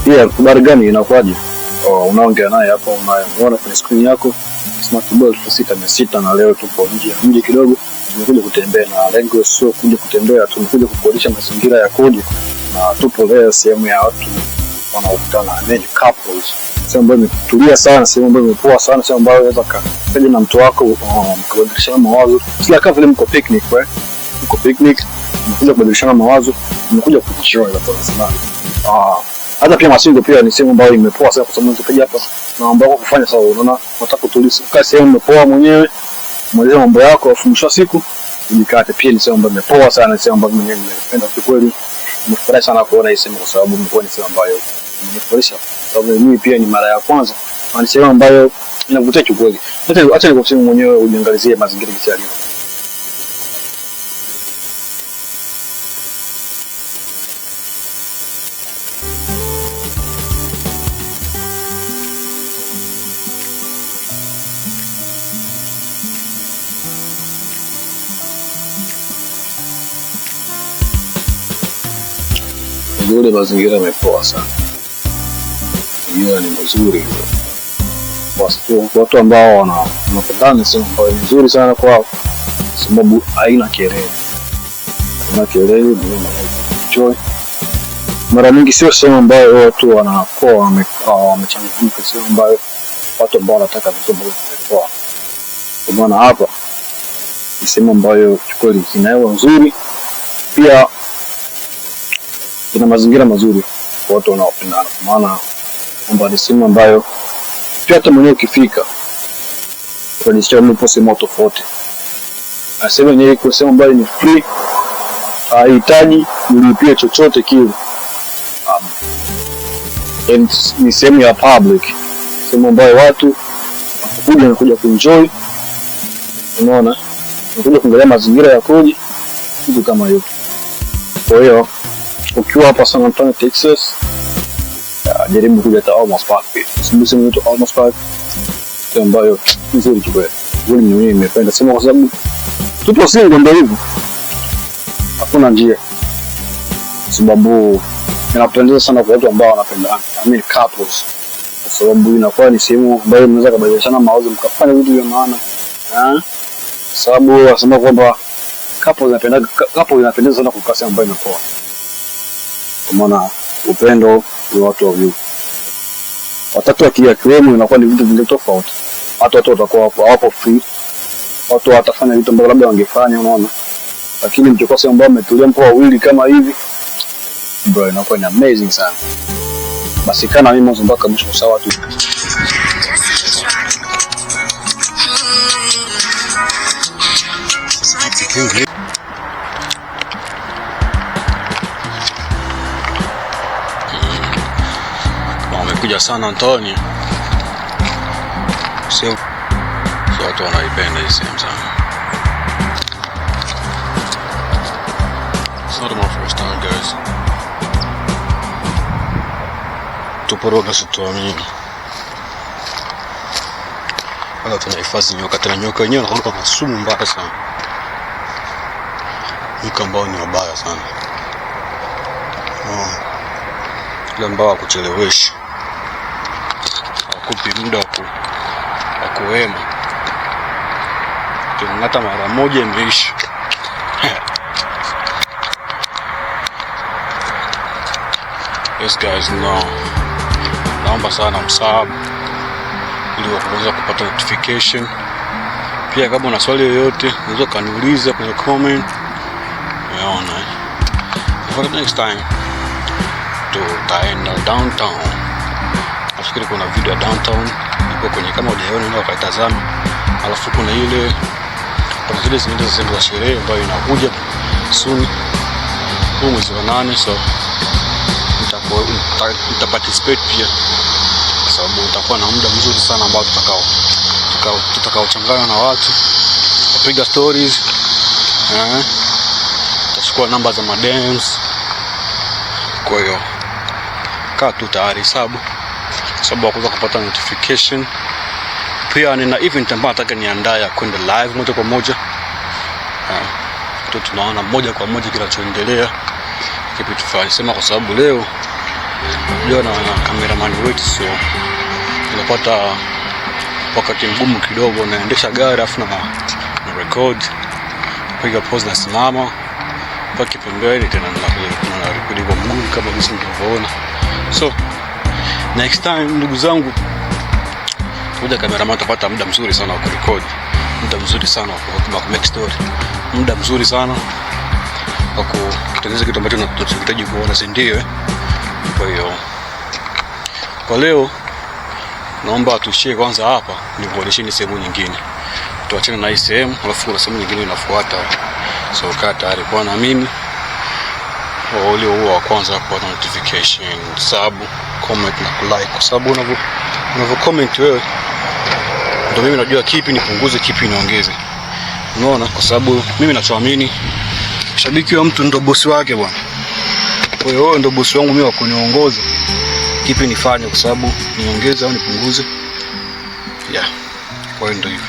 Pia habari gani inakuaje? Unaongea naye hapa, unaona kwenye screen yako Smart Boy 606, na leo tupo nje ya mji kidogo. Tumekuja kutembea, na lengo sio kuja kutembea, tumekuja kuboresha mazingira ya kodi, na tupo leo sehemu ya watu wanaokutana, yani couples. Sehemu ambayo imetulia sana, sehemu ambayo imepoa sana, sehemu ambayo unaweza kaja na mtu wako mkabadilishana mawazo. Sio kama vile mko picnic, mko picnic, mnakuja kubadilishana mawazo, mnakuja kuchill kwa sababu hata pia Masingo pia ni sehemu ambayo imepoa sana, kwa sababu unapokuja hapa na mambo yako kufanya sawa, unaona unataka kutuliza, ukae sehemu imepoa mwenyewe, maliza mambo yako, afu mwisho wa siku ujikate. Pia ni sehemu ambayo imepoa sana, sehemu ambayo mwenyewe nimependa kwa kweli. Nimefurahi sana kuona hii sehemu, kwa sababu imekuwa ni sehemu ambayo imenifurahisha, sababu mimi pia ni mara ya kwanza, na ni sehemu ambayo inavutia kwa kweli. Acha nikuseme mwenyewe ujiangalizie mazingira jinsi yalivyo. Yule mazingira yamepoa sana. Yule ni mzuri. Watu ambao wanapendana, sema kwa ni nzuri sana kwao, sababu haina kelele. Haina kelele, ni enjoy. Mara nyingi sio sehemu ambayo watu wanakuwa wamechangamka, sehemu ambayo watu ambao wanataka vitu ambavyo vimepoa. Kwa maana hapa ni sehemu ambayo kweli ina hewa nzuri, pia ina mazingira mazuri kwa watu wanaopendana, kwa maana kwamba ni sehemu ambayo pia hata mwenyewe ukifika unajisikia upo sehemu tofauti. Sehemu yenyewe iko sehemu ambayo ni free, haihitaji ulipie chochote kile. Ni sehemu ya public, sehemu ambayo watu wanakuja kuenjoy, unaona, wanakuja kuangalia mazingira ya koji, kitu kama hiyo. Kwa hiyo ukiwa hapa San Antonio, Texas, jaribu kuja hata Alamos Park. Usimbuse mtu Alamos Park, ambayo nzuri kidogo. Mimi mwenyewe nimependa sema, kwa sababu tupo single ndio hivyo, hakuna njia, sababu inapendeza sana kwa watu ambao wanapendana, I mean couples, kwa sababu inakuwa ni sehemu ambayo mnaweza kubadilishana mawazo, mkafanya vitu vya maana, sababu wasema kwamba couple inapendeza sana kukaa sehemu ambayo imepoa, kwa maana upendo ni watu wawili. Watatu akiwemo inakuwa ni vitu vingi tofauti. Watu watakuwa hapo free, watu watafanya vitu ambavyo labda wangefanya, unaona. Lakini mkikosa sehemu ambayo umetulia mpo wawili kama hivi, bro, inakuwa ni amazing sana. Basi kana mimi mwanzo mpaka mwisho sawa tu. Wamekuja San Antonio, sio watu wanaipenda hii sehemu sana. It's not my first time, guys. Tuporoga situamini. Wala tunahifadhi nyoka, tena nyoka wenyewe wanakuwa na sumu mbaya sana. Nyoka ambao ni wabaya sana. Ile ambao wakuchelewesha, hawakupi muda wa kuhema. Hata mara moja imeisha. Yes guys, naomba sana msaada ili kuweza kupata notification. Pia kama una swali yoyote unaweza kaniuliza kwenye comment. Unaona, for the next time tutaenda downtown. Nafikiri kuna video ya downtown ipo kwenye, kama hujaona ndio ukaitazama. Alafu kuna zile zingine za sherehe ambayo inakuja soon mwezi wa 8, so nitaparticipate pia, kwa sababu utakuwa na muda mzuri sana ambao tutakaochangana na watu, kupiga stories, tutachukua namba za madams. Kwa hiyo kaa tu tayari, sababu kuweza kupata notification. Pia nina event ambayo nataka niandae ya kwenda live moja kwa moja. Tunaona moja kwa moja kinachoendelea kipi tufanye, sema kwa sababu leo leo na cameraman wetu, so nimepata wakati mgumu kidogo, naendesha gari afu na record, piga pause na simama paki pembeni tena na record kwa mguu kama jinsi mnavyoona. So next time ndugu zangu, kuja cameraman utapata muda mzuri sana wa kurecord, muda mzuri sana wa make story, muda mzuri sana wa kutengeneza kitu ambacho tunahitaji kuona, si ndio? Kwa hiyo kwa leo naomba tuishie kwanza hapa, nikuonyesheni sehemu nyingine. Tuachane na hii sehemu, alafu kuna sehemu nyingine inafuata. So kaa tayari kwa na mimi. Wale wa kwanza kupata notification, sub, comment na kulike, kwa sababu unavyo comment wewe ndio mimi najua kipi nipunguze, kipi niongeze. Unaona, kwa sababu mimi nachoamini shabiki wa mtu ndio bosi wake bwana. Kwa hiyo wewe ndio bosi wangu mimi wa kuniongoza kipi nifanye, kwa sababu niongeze au nipunguze. Yeah. Kwa hiyo ndio hivyo.